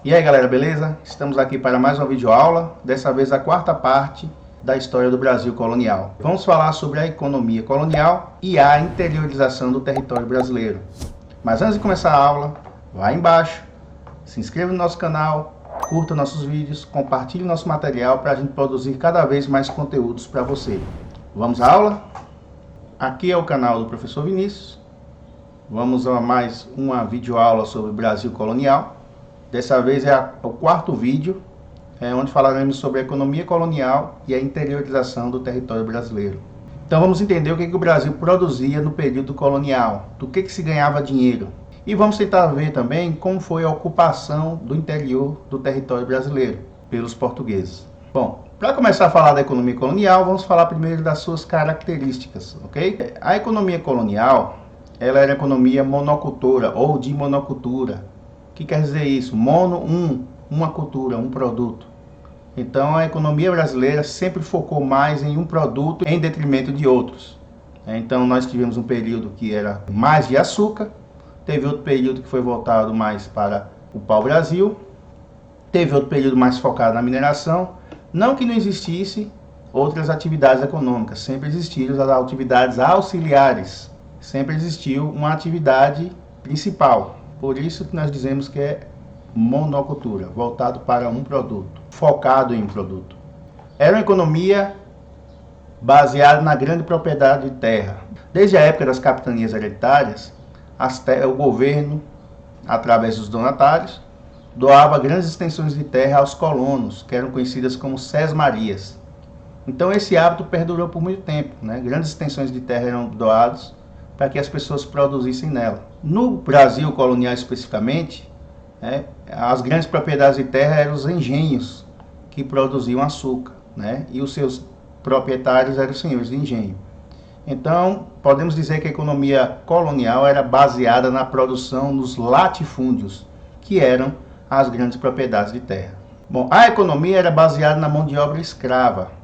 E aí galera, beleza? Estamos aqui para mais uma videoaula, dessa vez a quarta parte da história do Brasil colonial. Vamos falar sobre a economia colonial e a interiorização do território brasileiro. Mas antes de começar a aula, vá aí embaixo, se inscreva no nosso canal, curta nossos vídeos, compartilhe nosso material para a gente produzir cada vez mais conteúdos para você. Vamos à aula? Aqui é o canal do professor Vinícius. Vamos a mais uma videoaula sobre o Brasil colonial. Dessa vez é o quarto vídeo, onde falaremos sobre a economia colonial e a interiorização do território brasileiro. Então vamos entender o que o Brasil produzia no período colonial, do que se ganhava dinheiro. E vamos tentar ver também como foi a ocupação do interior do território brasileiro pelos portugueses. Bom, para começar a falar da economia colonial, vamos falar primeiro das suas características, ok? A economia colonial, ela era economia monocultora ou de monocultura. O que quer dizer isso? Uma cultura, um produto. Então a economia brasileira sempre focou mais em um produto em detrimento de outros. Então nós tivemos um período que era mais de açúcar, teve outro período que foi voltado mais para o pau-brasil, teve outro período mais focado na mineração. Não que não existisse outras atividades econômicas, sempre existiram as atividades auxiliares, sempre existiu uma atividade principal. Por isso que nós dizemos que é monocultura, voltado para um produto, focado em um produto. Era uma economia baseada na grande propriedade de terra. Desde a época das capitanias hereditárias, o governo, através dos donatários, doava grandes extensões de terra aos colonos, que eram conhecidas como sesmarias. Então esse hábito perdurou por muito tempo, né? Grandes extensões de terra eram doadas para que as pessoas produzissem nela. No Brasil colonial especificamente, as grandes propriedades de terra eram os engenhos que produziam açúcar, né? E os seus proprietários eram os senhores de engenho. Então, podemos dizer que a economia colonial era baseada na produção nos latifúndios, que eram as grandes propriedades de terra. Bom, a economia era baseada na mão de obra escrava.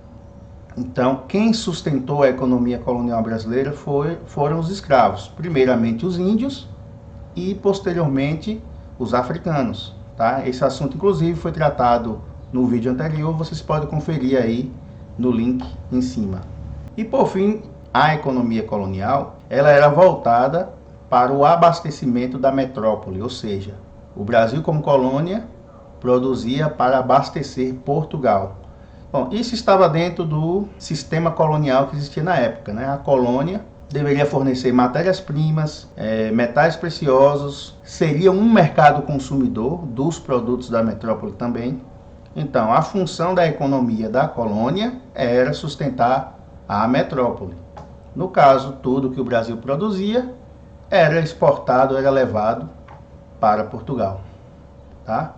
Então, quem sustentou a economia colonial brasileira foram os escravos. Primeiramente os índios e posteriormente os africanos. Tá? Esse assunto, inclusive, foi tratado no vídeo anterior. Vocês podem conferir aí no link em cima. E por fim, a economia colonial, ela era voltada para o abastecimento da metrópole. Ou seja, o Brasil como colônia produzia para abastecer Portugal. Bom, isso estava dentro do sistema colonial que existia na época, né? A colônia deveria fornecer matérias-primas, metais preciosos, seria um mercado consumidor dos produtos da metrópole também. Então, a função da economia da colônia era sustentar a metrópole. No caso, tudo que o Brasil produzia era exportado, era levado para Portugal, tá?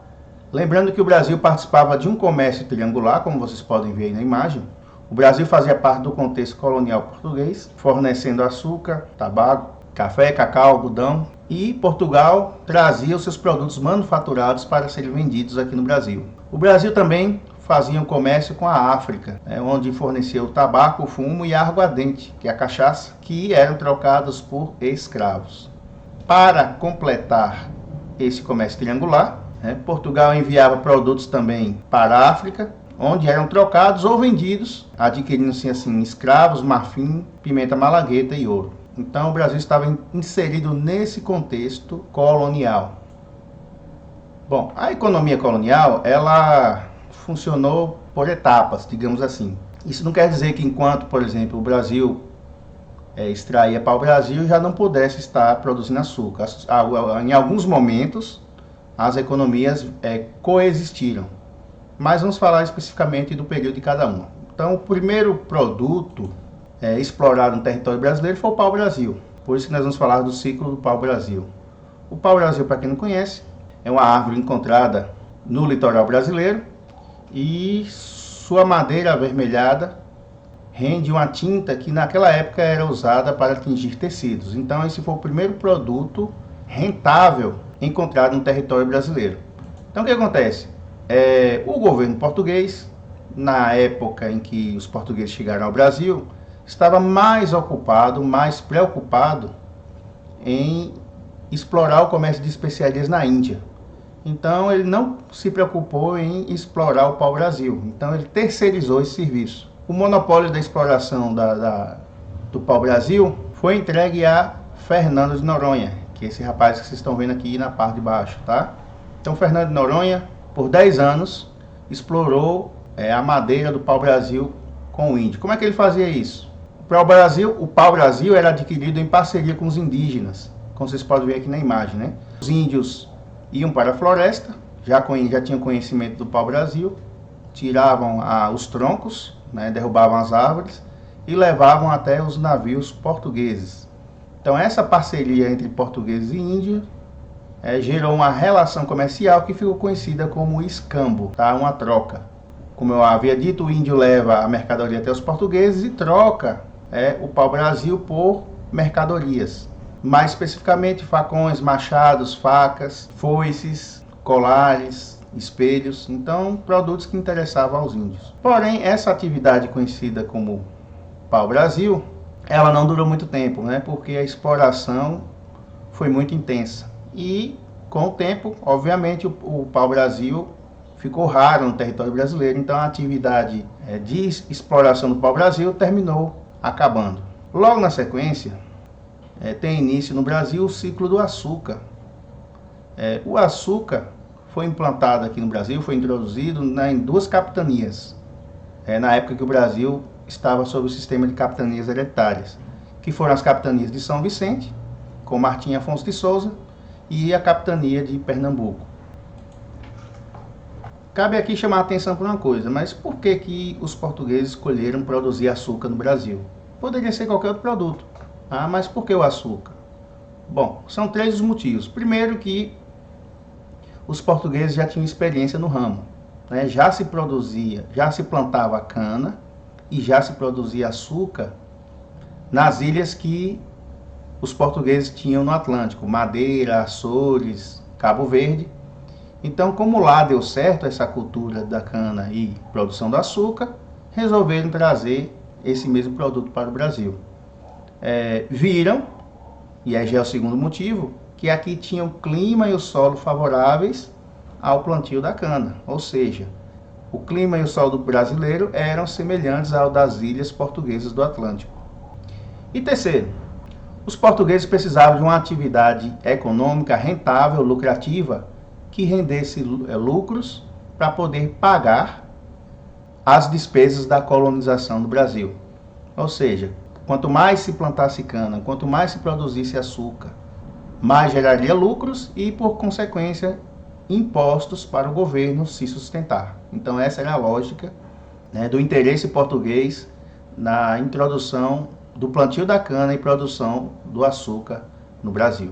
Lembrando que o Brasil participava de um comércio triangular, como vocês podem ver aí na imagem. O Brasil fazia parte do contexto colonial português, fornecendo açúcar, tabaco, café, cacau, algodão. E Portugal trazia os seus produtos manufaturados para serem vendidos aqui no Brasil. O Brasil também fazia um comércio com a África, onde fornecia o tabaco, o fumo e a aguardente, que é a cachaça, que eram trocados por escravos. Para completar esse comércio triangular, Portugal enviava produtos também para a África, onde eram trocados ou vendidos, adquirindo-se assim escravos, marfim, pimenta malagueta e ouro. Então o Brasil estava inserido nesse contexto colonial. Bom, a economia colonial, ela funcionou por etapas, digamos assim. Isso não quer dizer que enquanto, por exemplo, o Brasil extraía pau-brasil, já não pudesse estar produzindo açúcar. Em alguns momentos, as economias coexistiram. Mas vamos falar especificamente do período de cada uma. Então, o primeiro produto explorado no território brasileiro foi o pau-brasil. Por isso que nós vamos falar do ciclo do pau-brasil. O pau-brasil, para quem não conhece, é uma árvore encontrada no litoral brasileiro e sua madeira avermelhada rende uma tinta que naquela época era usada para tingir tecidos. Então, esse foi o primeiro produto rentável encontrado no território brasileiro. Então o que acontece? O governo português, na época em que os portugueses chegaram ao Brasil, estava mais ocupado, mais preocupado em explorar o comércio de especiarias na Índia. Então ele não se preocupou em explorar o pau-brasil. Então ele terceirizou esse serviço. O monopólio da exploração do pau-brasil foi entregue a Fernando de Noronha, que é esse rapaz que vocês estão vendo aqui na parte de baixo, tá? Então Fernando de Noronha, por 10 anos, explorou a madeira do pau-brasil com o índio. Como é que ele fazia isso? O pau-brasil era adquirido em parceria com os indígenas, como vocês podem ver aqui na imagem, né? Os índios iam para a floresta, já tinham conhecimento do pau-brasil, tiravam os troncos, né, derrubavam as árvores e levavam até os navios portugueses. Então essa parceria entre portugueses e índios gerou uma relação comercial que ficou conhecida como escambo, tá? Uma troca. Como eu havia dito, o índio leva a mercadoria até os portugueses e troca o pau-brasil por mercadorias. Mais especificamente, facões, machados, facas, foices, colares, espelhos. Então, produtos que interessavam aos índios. Porém, essa atividade conhecida como pau-brasil, ela não durou muito tempo, né? Porque a exploração foi muito intensa. E, com o tempo, obviamente, o pau-brasil ficou raro no território brasileiro. Então, a atividade de exploração do pau-brasil terminou acabando. Logo na sequência, tem início no Brasil o ciclo do açúcar. O açúcar foi implantado aqui no Brasil, foi introduzido em 2 capitanias, na época que o Brasil estava sob o sistema de capitanias hereditárias, que foram as capitanias de São Vicente, com Martim Afonso de Souza, e a capitania de Pernambuco. Cabe aqui chamar a atenção para uma coisa, mas por que os portugueses escolheram produzir açúcar no Brasil? Poderia ser qualquer outro produto. Mas por que o açúcar? Bom, são 3 os motivos. Primeiro que os portugueses já tinham experiência no ramo, né? Já se plantava cana e já se produzia açúcar nas ilhas que os portugueses tinham no Atlântico, Madeira, Açores, Cabo Verde. Então, como lá deu certo essa cultura da cana e produção do açúcar, resolveram trazer esse mesmo produto para o Brasil. Viram, e aí já é o segundo motivo, que aqui tinha o clima e o solo favoráveis ao plantio da cana. Ou seja, o clima e o solo brasileiro eram semelhantes ao das ilhas portuguesas do Atlântico. E terceiro, os portugueses precisavam de uma atividade econômica rentável, lucrativa, que rendesse lucros para poder pagar as despesas da colonização do Brasil. Ou seja, quanto mais se plantasse cana, quanto mais se produzisse açúcar, mais geraria lucros e, por consequência, impostos para o governo se sustentar. Então essa era a lógica, né, do interesse português na introdução do plantio da cana e produção do açúcar no Brasil.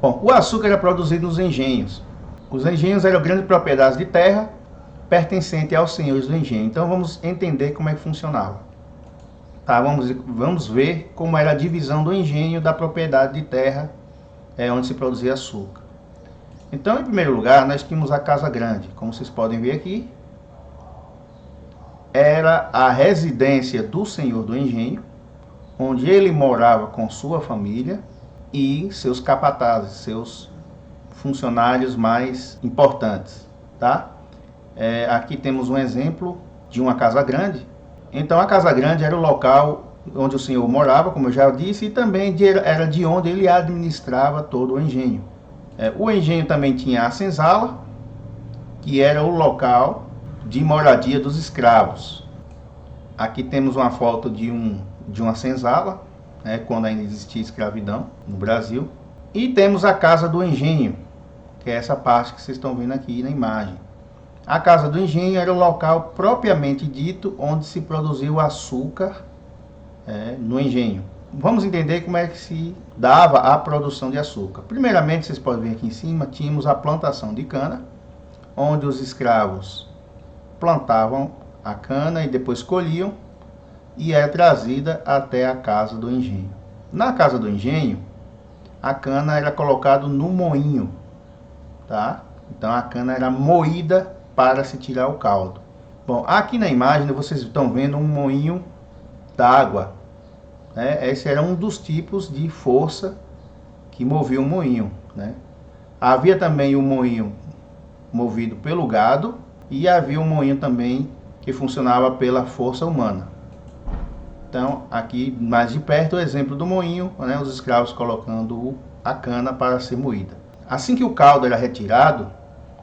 Bom, o açúcar era produzido nos engenhos. Os engenhos eram grandes propriedades de terra pertencentes aos senhores do engenho. Então vamos entender como é que funcionava. Tá, vamos ver como era a divisão do engenho da propriedade de terra onde se produzia açúcar. Então, em primeiro lugar, nós tínhamos a Casa Grande. Como vocês podem ver aqui, era a residência do senhor do engenho, onde ele morava com sua família e seus capatazes, seus funcionários mais importantes, tá? Aqui temos um exemplo de uma casa grande. Então a casa grande era o local onde o senhor morava, como eu já disse, e também era de onde ele administrava todo o engenho. O engenho também tinha a senzala, que era o local de moradia dos escravos. Aqui temos uma foto de uma senzala, quando ainda existia escravidão no Brasil. E temos a casa do engenho, que é essa parte que vocês estão vendo aqui na imagem. A casa do engenho era o local propriamente dito onde se produzia o açúcar no engenho. Vamos entender como é que se dava a produção de açúcar. Primeiramente, vocês podem ver aqui em cima, tínhamos a plantação de cana, onde os escravos plantavam a cana e depois colhiam e é trazida até a casa do engenho. Na casa do engenho, a cana era colocada no moinho, tá? Então a cana era moída para se tirar o caldo. Bom, aqui na imagem vocês estão vendo um moinho d'água. Esse era um dos tipos de força que movia um moinho, né? Havia também o moinho movido pelo gado e havia um moinho também que funcionava pela força humana. Então, aqui mais de perto o exemplo do moinho, né? Os escravos colocando a cana para ser moída. Assim que o caldo era retirado,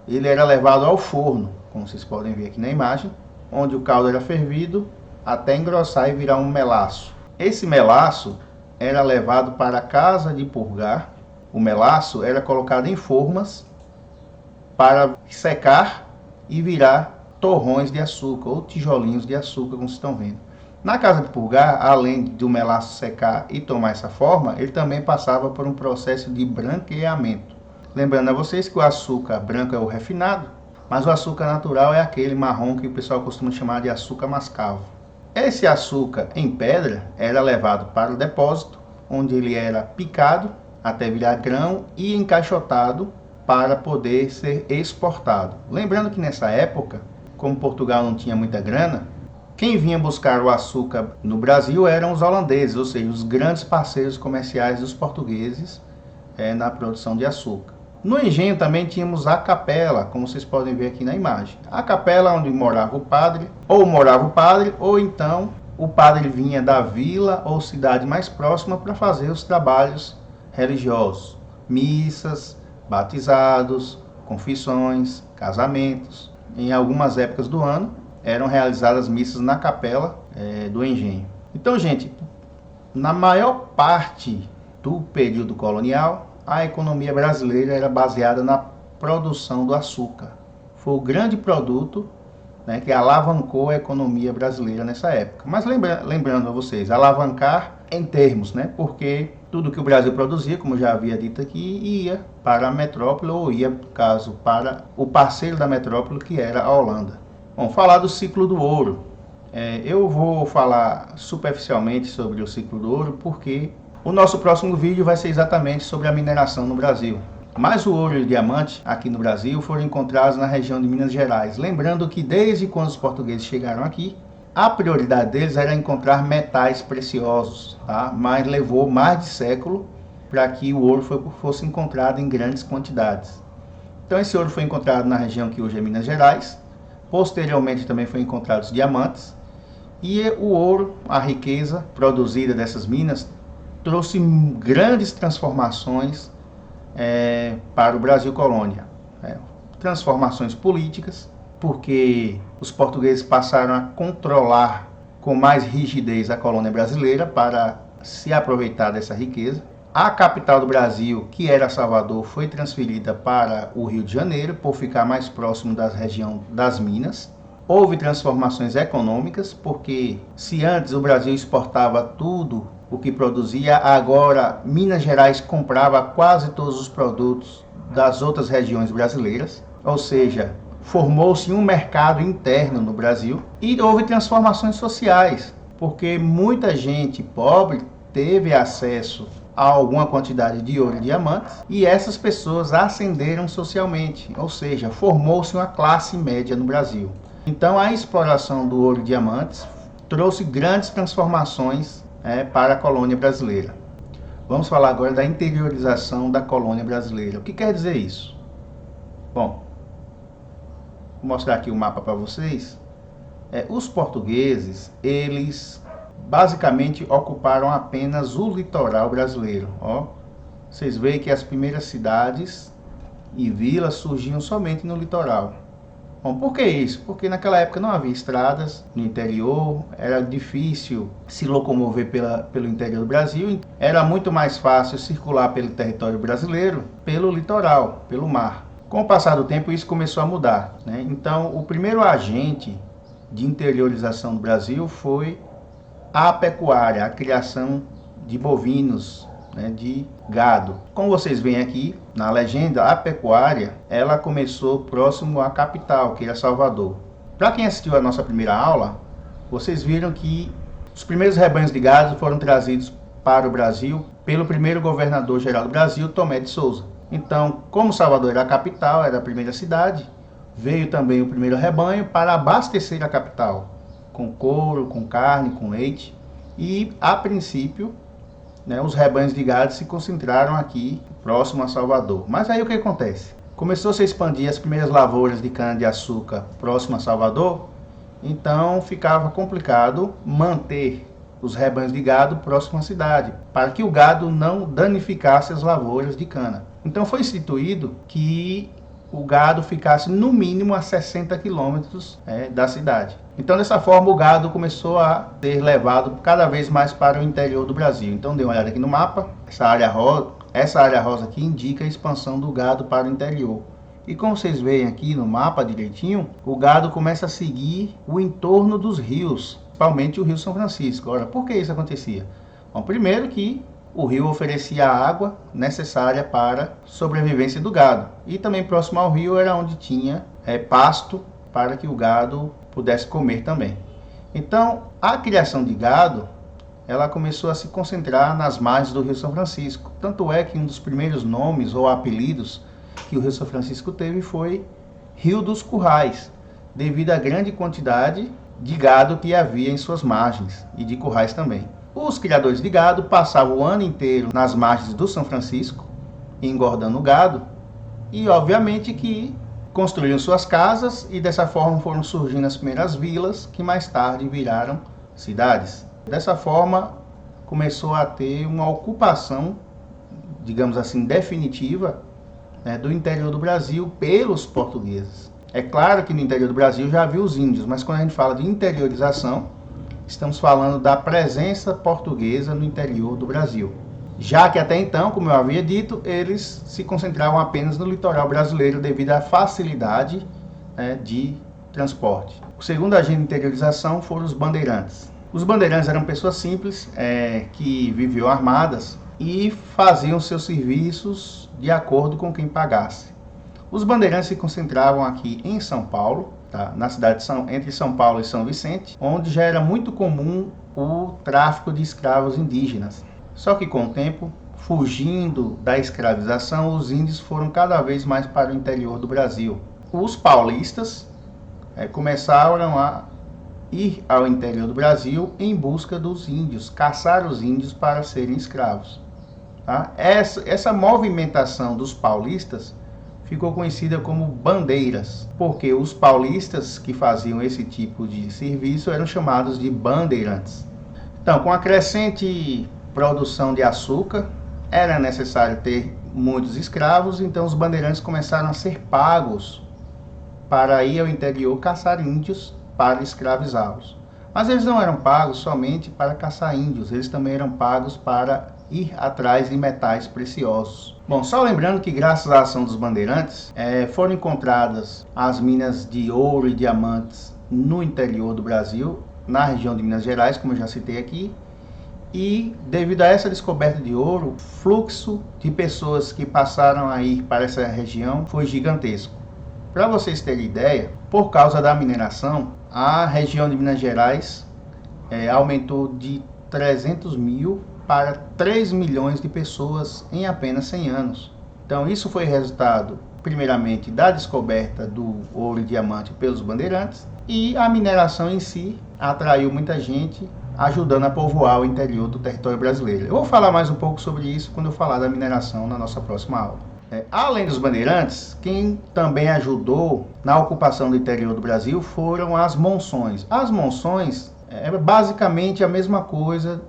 ele era levado ao forno, como vocês podem ver aqui na imagem, onde o caldo era fervido até engrossar e virar um melaço. Esse melaço era levado para a casa de purgar. O melaço era colocado em formas para secar e virar torrões de açúcar ou tijolinhos de açúcar, como vocês estão vendo. Na casa de purgar, além do melaço secar e tomar essa forma, ele também passava por um processo de branqueamento. Lembrando a vocês que o açúcar branco é o refinado, mas o açúcar natural é aquele marrom que o pessoal costuma chamar de açúcar mascavo. Esse açúcar em pedra era levado para o depósito, onde ele era picado até virar grão e encaixotado para poder ser exportado. Lembrando que nessa época, como Portugal não tinha muita grana, quem vinha buscar o açúcar no Brasil eram os holandeses, ou seja, os grandes parceiros comerciais dos portugueses na produção de açúcar. No engenho também tínhamos a capela, como vocês podem ver aqui na imagem. A capela onde morava o padre, ou então o padre vinha da vila ou cidade mais próxima para fazer os trabalhos religiosos, missas, batizados, confissões, casamentos. Em algumas épocas do ano eram realizadas missas na capela do engenho. Então, gente, na maior parte do período colonial, a economia brasileira era baseada na produção do açúcar. Foi o grande produto, né, que alavancou a economia brasileira nessa época. Mas lembrando a vocês, alavancar em termos, né, porque tudo que o Brasil produzia, como já havia dito aqui, ia para a metrópole ou ia, no caso, para o parceiro da metrópole, que era a Holanda. Vamos falar do ciclo do ouro. Eu vou falar superficialmente sobre o ciclo do ouro, porque o nosso próximo vídeo vai ser exatamente sobre a mineração no Brasil. Mas o ouro e o diamante aqui no Brasil foram encontrados na região de Minas Gerais. Lembrando que desde quando os portugueses chegaram aqui, a prioridade deles era encontrar metais preciosos, tá? Mas levou mais de século para que o ouro fosse encontrado em grandes quantidades. Então esse ouro foi encontrado na região que hoje é Minas Gerais. Posteriormente também foi encontrado os diamantes. E o ouro, a riqueza produzida dessas minas, trouxe grandes transformações para o Brasil colônia. Transformações políticas, porque os portugueses passaram a controlar com mais rigidez a colônia brasileira para se aproveitar dessa riqueza. A capital do Brasil, que era Salvador, foi transferida para o Rio de Janeiro, por ficar mais próximo da região das Minas. Houve transformações econômicas, porque se antes o Brasil exportava tudo o que produzia, agora Minas Gerais comprava quase todos os produtos das outras regiões brasileiras, ou seja, formou-se um mercado interno no Brasil. E houve transformações sociais, porque muita gente pobre teve acesso a alguma quantidade de ouro e diamantes, e essas pessoas ascenderam socialmente, ou seja, formou-se uma classe média no Brasil. Então a exploração do ouro e diamantes trouxe grandes transformações para a colônia brasileira. Vamos falar agora da interiorização da colônia brasileira. O que quer dizer isso? Bom, vou mostrar aqui o mapa para vocês. Os portugueses, eles basicamente ocuparam apenas o litoral brasileiro. Vocês veem que as primeiras cidades e vilas surgiam somente no litoral. Bom, por que isso? Porque naquela época não havia estradas no interior, era difícil se locomover pelo interior do Brasil, era muito mais fácil circular pelo território brasileiro, pelo litoral, pelo mar. Com o passar do tempo isso começou a mudar, né? Então o primeiro agente de interiorização do Brasil foi a pecuária, a criação de bovinos, de gado. Como vocês veem aqui na legenda, a pecuária ela começou próximo à capital, que era Salvador. Para quem assistiu a nossa primeira aula, vocês viram que os primeiros rebanhos de gado foram trazidos para o Brasil pelo primeiro governador-geral do Brasil, Tomé de Souza. Então, como Salvador era a capital, era a primeira cidade, veio também o primeiro rebanho para abastecer a capital, com couro, com carne, com leite. E, a princípio, né, os rebanhos de gado se concentraram aqui, próximo a Salvador. Mas aí o que acontece? Começou-se a expandir as primeiras lavouras de cana-de-açúcar próximo a Salvador, então ficava complicado manter os rebanhos de gado próximo à cidade, para que o gado não danificasse as lavouras de cana. Então foi instituído que o gado ficasse no mínimo a 60 quilômetros da cidade. Então dessa forma o gado começou a ser levado cada vez mais para o interior do Brasil. Então dê uma olhada aqui no mapa, essa área rosa aqui indica a expansão do gado para o interior. E como vocês veem aqui no mapa direitinho, o gado começa a seguir o entorno dos rios, principalmente o Rio São Francisco. Ora, por que isso acontecia? Bom, primeiro que o rio oferecia a água necessária para a sobrevivência do gado. E também próximo ao rio era onde tinha pasto para que o gado pudesse comer também. Então, a criação de gado, ela começou a se concentrar nas margens do Rio São Francisco. Tanto é que um dos primeiros nomes ou apelidos que o Rio São Francisco teve foi Rio dos Currais, devido à grande quantidade de gado que havia em suas margens e de currais também. Os criadores de gado passavam o ano inteiro nas margens do São Francisco, engordando o gado, e obviamente que construíram suas casas e dessa forma foram surgindo as primeiras vilas, que mais tarde viraram cidades. Dessa forma começou a ter uma ocupação, digamos assim, definitiva, do interior do Brasil pelos portugueses. É claro que no interior do Brasil já havia os índios, mas quando a gente fala de interiorização, estamos falando da presença portuguesa no interior do Brasil. Já que até então, como eu havia dito, eles se concentravam apenas no litoral brasileiro devido à facilidade de transporte. O segundo agente de interiorização foram os bandeirantes. Os bandeirantes eram pessoas simples que viviam armadas e faziam seus serviços de acordo com quem pagasse. Os bandeirantes se concentravam aqui em São Paulo, na cidade entre São Paulo e São Vicente, onde já era muito comum o tráfico de escravos indígenas. Só que com o tempo, fugindo da escravização, os índios foram cada vez mais para o interior do Brasil. Os paulistas começaram a ir ao interior do Brasil em busca dos índios, caçar os índios para serem escravos. Essa movimentação dos paulistas ficou conhecida como bandeiras, porque os paulistas que faziam esse tipo de serviço eram chamados de bandeirantes. Então, com a crescente produção de açúcar, era necessário ter muitos escravos, então os bandeirantes começaram a ser pagos para ir ao interior caçar índios para escravizá-los. Mas eles não eram pagos somente para caçar índios, eles também eram pagos para ir atrás de metais preciosos. Bom, só lembrando que graças à ação dos bandeirantes, foram encontradas as minas de ouro e diamantes no interior do Brasil, na região de Minas Gerais, como eu já citei aqui, e devido a essa descoberta de ouro, o fluxo de pessoas que passaram a ir para essa região foi gigantesco. Para vocês terem ideia, por causa da mineração, a região de Minas Gerais aumentou de 300 mil para 3 milhões de pessoas em apenas 100 anos. Então isso foi resultado, primeiramente, da descoberta do ouro e diamante pelos bandeirantes, e a mineração em si atraiu muita gente, ajudando a povoar o interior do território brasileiro. Eu vou falar mais um pouco sobre isso quando eu falar da mineração na nossa próxima aula. Além dos bandeirantes, quem também ajudou na ocupação do interior do Brasil foram as monções. As monções é basicamente a mesma coisa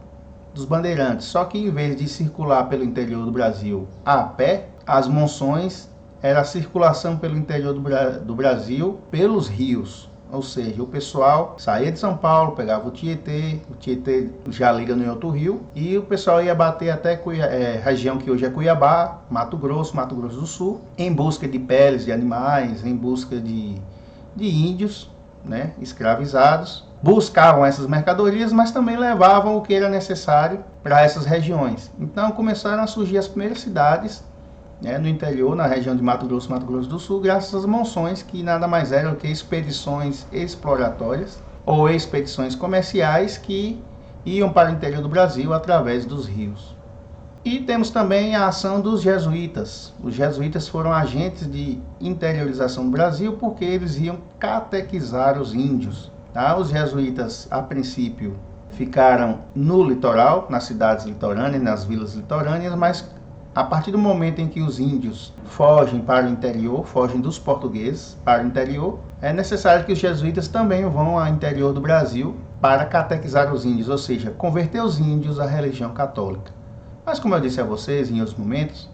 dos bandeirantes, só que em vez de circular pelo interior do Brasil a pé, as monções era a circulação pelo interior do Brasil pelos rios. Ou seja, o pessoal saía de São Paulo, pegava o Tietê já liga no outro rio, e o pessoal ia bater até região que hoje é Cuiabá, Mato Grosso do Sul, em busca de peles de animais, em busca de índios, escravizados. Buscavam essas mercadorias, mas também levavam o que era necessário para essas regiões. Então começaram a surgir as primeiras cidades no interior, na região de Mato Grosso do Sul, graças às monções, que nada mais eram que expedições exploratórias ou expedições comerciais que iam para o interior do Brasil através dos rios. E temos também a ação dos jesuítas. Os jesuítas foram agentes de interiorização do Brasil porque eles iam catequizar os índios. Os jesuítas, a princípio, ficaram no litoral, nas cidades litorâneas, nas vilas litorâneas, mas a partir do momento em que os índios fogem para o interior, fogem dos portugueses para o interior, é necessário que os jesuítas também vão ao interior do Brasil para catequizar os índios, ou seja, converter os índios à religião católica. Mas como eu disse a vocês em outros momentos,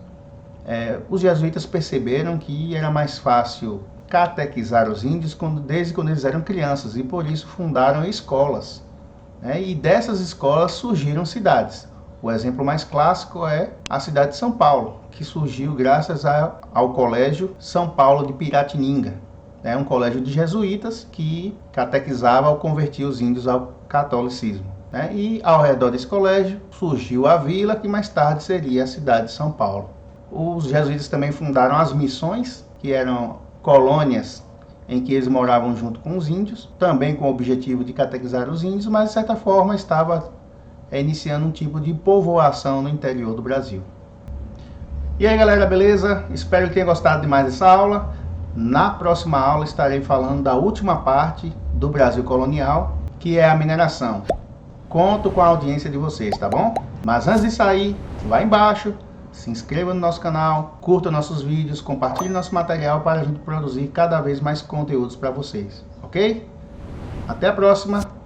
os jesuítas perceberam que era mais fácil catequizar os índios desde quando eles eram crianças, e por isso fundaram escolas. E dessas escolas surgiram cidades. O exemplo mais clássico é a cidade de São Paulo, que surgiu graças ao Colégio São Paulo de Piratininga. É um colégio de jesuítas que catequizava ou convertia os índios ao catolicismo. E ao redor desse colégio surgiu a vila, que mais tarde seria a cidade de São Paulo. Os jesuítas também fundaram as missões, que eram colônias em que eles moravam junto com os índios, também com o objetivo de catequizar os índios, mas de certa forma estava iniciando um tipo de povoação no interior do Brasil. E aí galera, beleza? Espero que tenham gostado demais dessa aula. Na próxima aula estarei falando da última parte do Brasil colonial, que é a mineração. Conto com a audiência de vocês, tá bom? Mas antes de sair, vai embaixo, se inscreva no nosso canal, curta nossos vídeos, compartilhe nosso material para a gente produzir cada vez mais conteúdos para vocês, ok? Até a próxima!